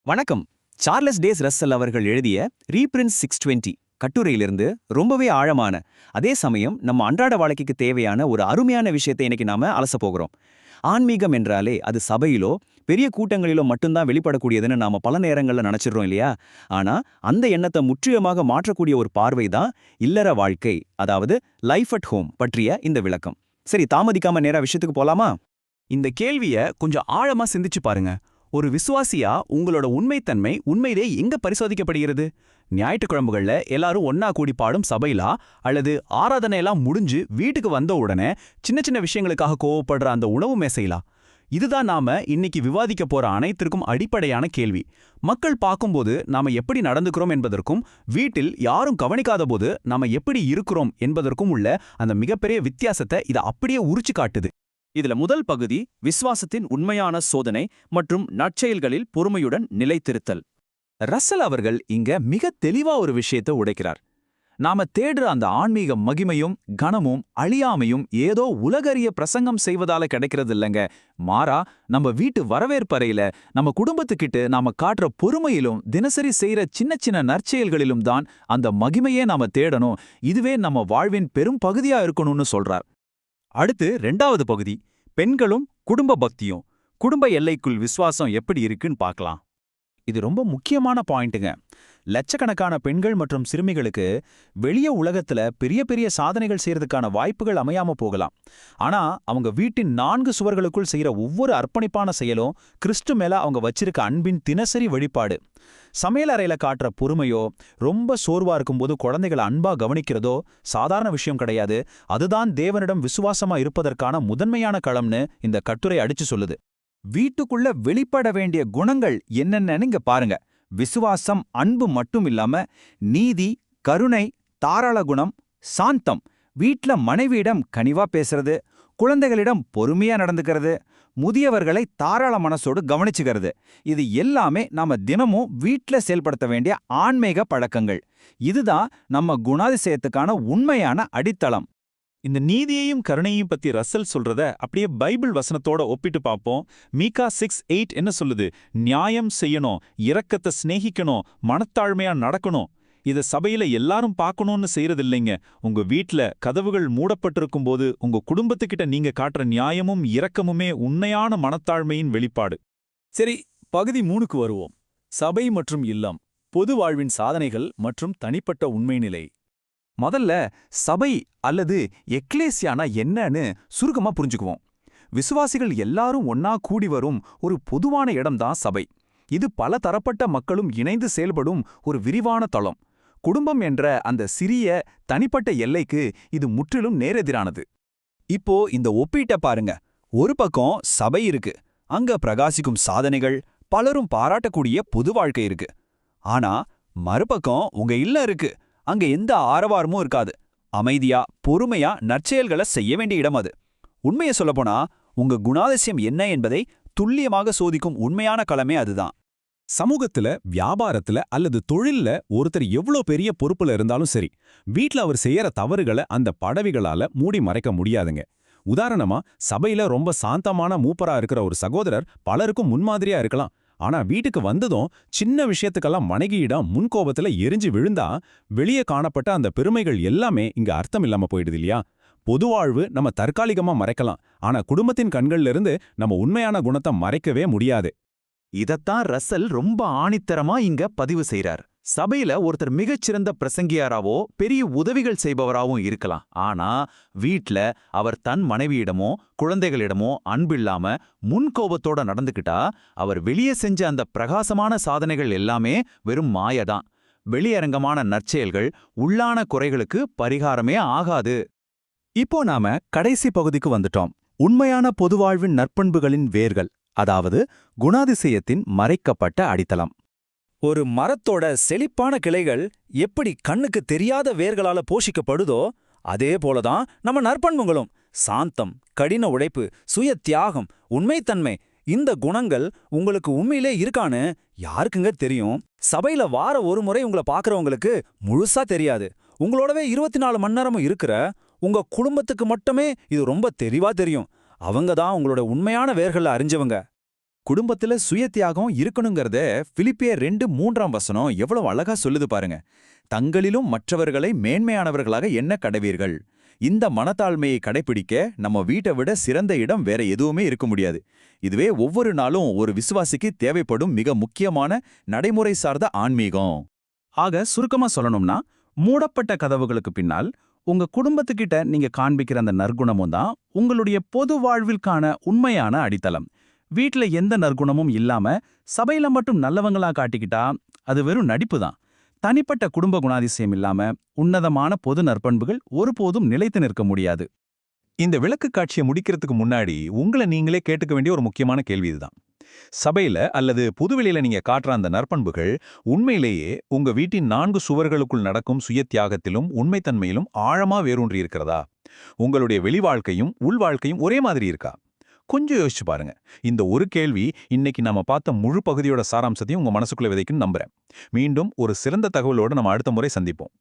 வணக்கம். Charles days Russell அவர்கள் எழுதிய ரீபிரின்ஸ் 620 கட்டுரையிலிருந்து ரொம்பவே ஆழமான, அதே சமயம் நம்ம அன்றாட வாழ்க்கைக்கு தேவையான ஒரு அருமையான விஷயத்தை இன்னைக்கு நாம அலச போகிறோம். ஆன்மீகம் என்றாலே அது சபையிலோ பெரிய கூட்டங்களிலோ மட்டும்தான் வெளிப்படக்கூடியதுன்னு நாம பல நேரங்கள்ல நினைச்சிடுறோம் இல்லையா? ஆனா அந்த எண்ணத்தை முற்றிலுமாக மாற்றக்கூடிய ஒரு பார்வை தான் இல்லற வாழ்க்கை, அதாவது லைஃப் அட் ஹோம் பற்றிய இந்த விளக்கம். சரி, தாமதிக்காம நேரா விஷயத்துக்கு போலாமா? இந்த கேள்விய கொஞ்சம் ஆழமா சிந்திச்சு பாருங்க. ஒரு விசுவாசியா உங்களோட உண்மைத்தன்மை உண்மையிலே எங்க பரிசோதிக்கப்படுகிறது? ஞாயிற்றுக்கிழமைகள்ல எல்லாரும் ஒன்னா கூடி பாடும் சபையிலா, அல்லது ஆராதனையெல்லாம் முடிஞ்சு வீட்டுக்கு வந்த உடனே சின்ன சின்ன விஷயங்களுக்காக கோவப்படுற அந்த உணவு மேசையிலா? இதுதான் நாம இன்னைக்கு விவாதிக்க போற அனைத்திற்கும் அடிப்படையான கேள்வி. மக்கள் பார்க்கும்போது நாம எப்படி நடந்துக்கிறோம் என்பதற்கும், வீட்டில் யாரும் கவனிக்காத போது நாம எப்படி இருக்கிறோம் என்பதற்கும் உள்ள அந்த மிகப்பெரிய வித்தியாசத்தை இதை அப்படியே உரிச்சு காட்டுது. இதுல முதல் பகுதி விசுவாசத்தின் உண்மையான சோதனை மற்றும் நற்செயல்களில் பொறுமையுடன் நிலைத்திருத்தல். ரஸ்ஸல் அவர்கள் இங்க மிக தெளிவா ஒரு விஷயத்தை உடைக்கிறார். நாம தேடுற அந்த ஆன்மீக மகிமையும் கனமும் அழியாமையும் ஏதோ உலகறிய பிரசங்கம் செய்வதால கிடைக்கிறது இல்லைங்க. மாறா, நம்ம வீட்டு வரவேற்பறையில நம்ம குடும்பத்துக்கிட்ட நாம காட்டுற பொறுமையிலும் தினசரி செய்யற சின்ன சின்ன நற்செயல்களிலும் தான் அந்த மகிமையே நாம தேடணும். இதுவே நம்ம வாழ்வின் பெரும் பகுதியா இருக்கணும்னு சொல்றார். அடுத்து 2வது பகுதி, பெண்களும் குடும்ப பக்தியும். குடும்ப எல்லைக்குள் விசுவாசம் எப்படி இருக்குன்னு பார்க்கலாம். இது ரொம்ப முக்கியமான பாயிண்ட்டுங்க. லட்சக்கணக்கான பெண்கள் மற்றும் சிறுமிகளுக்கு வெளிய உலகத்துல பெரிய பெரிய சாதனைகள் செய்யறதுக்கான வாய்ப்புகள் அமையாம போகலாம். ஆனா அவங்க வீட்டின் 4 சுவர்களுக்குள் செய்யற ஒவ்வொரு அர்ப்பணிப்பான செயலும் கிறிஸ்து மேல அவங்க வச்சிருக்க அன்பின் தினசரி வெளிப்பாடு. சமையல் அறையில காட்டுற பொறுமையோ, ரொம்ப சோர்வா இருக்கும்போது குழந்தைகளை அன்பா கவனிக்கிறதோ சாதாரண விஷயம் கிடையாது. அதுதான் தேவனிடம் விசுவாசமா இருப்பதற்கான முதன்மையான களம்னு இந்த கட்டுரை அடிச்சு சொல்லுது. வீட்டுக்குள்ள வெளிப்பட வேண்டிய குணங்கள் என்னென்னு இங்க பாருங்க. விசுவாசம், அன்பு மட்டும் இல்லாம நீதி, கருணை, தாராள குணம், சாந்தம். வீட்ல மனைவியிடம் கனிவா பேசுறது, குழந்தைகளிடம் பொறுமையா நடந்துக்கிறது, முதியவர்களை தாராள மனசோடு கவனிச்சுக்கிறது. இது எல்லாமே நாம தினமும் வீட்ல செயல்படுத்த வேண்டிய ஆன்மீக பழக்கங்கள். இதுதான் நம்ம குணாதிசயத்துக்கான உண்மையான அடித்தளம். இந்த நீதியையும் கருணையையும் பத்தி ரஸ்ஸல் சொல்றத அப்படியே பைபிள் வசனத்தோட ஒப்பிட்டு பார்ப்போம். மீகா 6:8 என்ன சொல்லுது? நியாயம் செய்யணும், இரக்கத்தை சிநேகிக்கணும், மனத்தாழ்மையா நடக்கணும். இத சபையில எல்லாரும் பார்க்கணும்னு செய்யறதில்லைங்க. உங்க வீட்ல கதவுகள் மூடப்பட்டிருக்கும் போது உங்க குடும்பத்துக்கிட்ட நீங்க காட்டுற நியாயமும் இரக்கமுமே உண்மையான மனத்தாழ்மையின் வெளிப்பாடு. சரி, பகுதி 3க்கு வருவோம். சபை மற்றும் இல்லம், பொது வாழ்வின் சாதனைகள் மற்றும் தனிப்பட்ட உண்மை நிலை. முதல்ல சபை அல்லது எக்லேசியானா என்னன்னு சுருக்கமா புரிஞ்சுக்குவோம். விசுவாசிகள் எல்லாரும் ஒன்னா கூடி வரும் ஒரு பொதுவான இடம்தான் சபை. இது பல தரப்பட்ட மக்களும் இணைந்து செயல்படும் ஒரு விரிவான தளம். குடும்பம் என்ற அந்த சிறிய தனிப்பட்ட எல்லைக்கு இது முற்றிலும் நேரெதிரானது. இப்போ இந்த ஒப்பீட்ட பாருங்க. ஒரு பக்கம் சபை இருக்கு, அங்க பிரகாசிக்கும் சாதனைகள், பலரும் பாராட்டக்கூடிய பொது வாழ்க்கை இருக்கு. ஆனா மறுபக்கம் உங்க இல்லம் இருக்கு, அங்க எந்த ஆரவாரமும் இருக்காது. அமைதியா பொறுமையா நற்செயல்களை செய்ய வேண்டிய இடம் அது. உண்மையை சொல்லப்போனா உங்க குணாதிசயம் என்ன என்பதை துல்லியமாக சோதிக்கும் உண்மையான களமே அதுதான். சமூகத்துல, வியாபாரத்துல அல்லது தொழில்ல ஒருத்தர் எவ்வளோ பெரிய பொறுப்புல இருந்தாலும் சரி, வீட்ல அவர் செய்யற தவறுகளை அந்த பதவிகளால மூடி மறைக்க முடியாதுங்க. உதாரணமா, சபையில ரொம்ப சாந்தமான மூப்பரா இருக்கிற ஒரு சகோதரர் பலருக்கும் முன்மாதிரியா இருக்கலாம். ஆனா வீட்டுக்கு வந்ததும் சின்ன விஷயத்துக்கெல்லாம் மனைவியிடம் முன்கோபத்துல எரிஞ்சு விழுந்தா வெளியே காணப்பட்ட அந்த பெருமைகள் எல்லாமே இங்க அர்த்தம் இல்லாம போயிடுது இல்லையா? பொதுவாழ்வு நம்ம தற்காலிகமா மறைக்கலாம், ஆனா குடும்பத்தின் கண்கள்ல இருந்து நம்ம உண்மையான குணத்தை மறைக்கவே முடியாது. இதத்தான் ரஸ்ஸல் ரொம்ப ஆணித்தரமா இங்க பதிவு செய்றார். சபையில ஒருத்தர் மிகச்சிறந்த பிரசங்கியாராவோ பெரிய உதவிகள் செய்பவராவும் இருக்கலாம். ஆனா வீட்ல அவர் தன் மனைவியிடமோ குழந்தைகளிடமோ அன்பில்லாம முன்கோபத்தோட நடந்துக்கிட்டா அவர் வெளியே செஞ்ச அந்த பிரகாசமான சாதனைகள் எல்லாமே வெறும் மாயதான். வெளியரங்கமான நற்செயல்கள் உள்ளான குறைகளுக்கு பரிகாரமே ஆகாது. இப்போ நாம கடைசி பகுதிக்கு வந்துட்டோம். உண்மையான பொதுவாழ்வின் நற்பண்புகளின் வேர்கள், அதாவது குணாதிசயத்தின் மறைக்கப்பட்ட அடித்தளம். ஒரு மரத்தோட செழிப்பான கிளைகள் எப்படி கண்ணுக்கு தெரியாத வேர்களால போஷிக்கப்படுதோ, அதே போலதான் நம்ம நற்பண்புகளும். சாந்தம், கடின உழைப்பு, சுய தியாகம், உண்மைத்தன்மை, இந்த குணங்கள் உங்களுக்கு உண்மையிலே இருக்கான்னு யாருக்குங்க தெரியும்? சபையில வார ஒரு முறை உங்களை பார்க்கறவங்களுக்கு முழுசா தெரியாது. உங்களோடவே 24 மணி நேரமும் இருக்கிற உங்க குடும்பத்துக்கு மட்டுமே இது ரொம்ப தெளிவா தெரியும். அவங்க தான் உங்களோட உண்மையான வேர்களை அறிஞ்சவங்க. குடும்பத்துல சுய தியாகம் இருக்கணுங்கிறத பிலிப்பியர் 2:3 எவ்வளவு அழகா சொல்லுது பாருங்க. தங்களிலும் மற்றவர்களை மேன்மையானவர்களாக எண்ண கடவீர்கள். இந்த மனத்தாழ்மையை கடைபிடிக்க நம்ம வீட்டை விட சிறந்த இடம் வேற எதுவுமே இருக்க முடியாது. இதுவே ஒவ்வொரு நாளும் ஒரு விசுவாசிக்கு தேவைப்படும் மிக முக்கியமான நடைமுறை சார்ந்த ஆன்மீகம். ஆக சுருக்கமா சொல்லணும்னா, மூடப்பட்ட கதவுகளுக்கு பின்னால் உங்க குடும்பத்துக்கிட்ட நீங்க காண்பிக்கிற அந்த நற்குணமும் தான் உங்களுடைய பொது வாழ்விற்கான உண்மையான அடித்தளம். வீட்ல எந்த நற்குணமும் இல்லாம சபையில மட்டும் நல்லவங்களா காட்டிக்கிட்டா அது வெறும் நடிப்பு தான். தனிப்பட்ட குடும்ப குணாதிசயம் இல்லாம உன்னதமான பொது நற்பண்புகள் ஒருபோதும் நிலைத்து நிற்க முடியாது. இந்த விளக்கு காட்சியை முடிக்கிறதுக்கு முன்னாடி உங்களை நீங்களே கேட்டுக்க வேண்டிய ஒரு முக்கியமான கேள்வி இதுதான். சபையில அல்லது புதுவெளியில நீங்க காட்டுற அந்த நற்பண்புகள் உண்மையிலேயே உங்க வீட்டின் 4 சுவர்களுக்குள் நடக்கும் சுய தியாகத்திலும் உண்மைத்தன்மையிலும் ஆழமா வேரூன்றி இருக்கிறதா? உங்களுடைய வெளி வாழ்க்கையும் உள் வாழ்க்கையும் ஒரே மாதிரி இருக்கா? கொஞ்சம் யோசிச்சு பாருங்க. இந்த ஒரு கேள்வி இன்னைக்கு நம்ம பார்த்த முழு பகுதியோட சாராம்சத்தையும் உங்க மனசுக்குள்ள விதைக்குன்னு நம்புறேன். மீண்டும் ஒரு சிறந்த தகவலோடு நம்ம அடுத்த முறை சந்திப்போம்.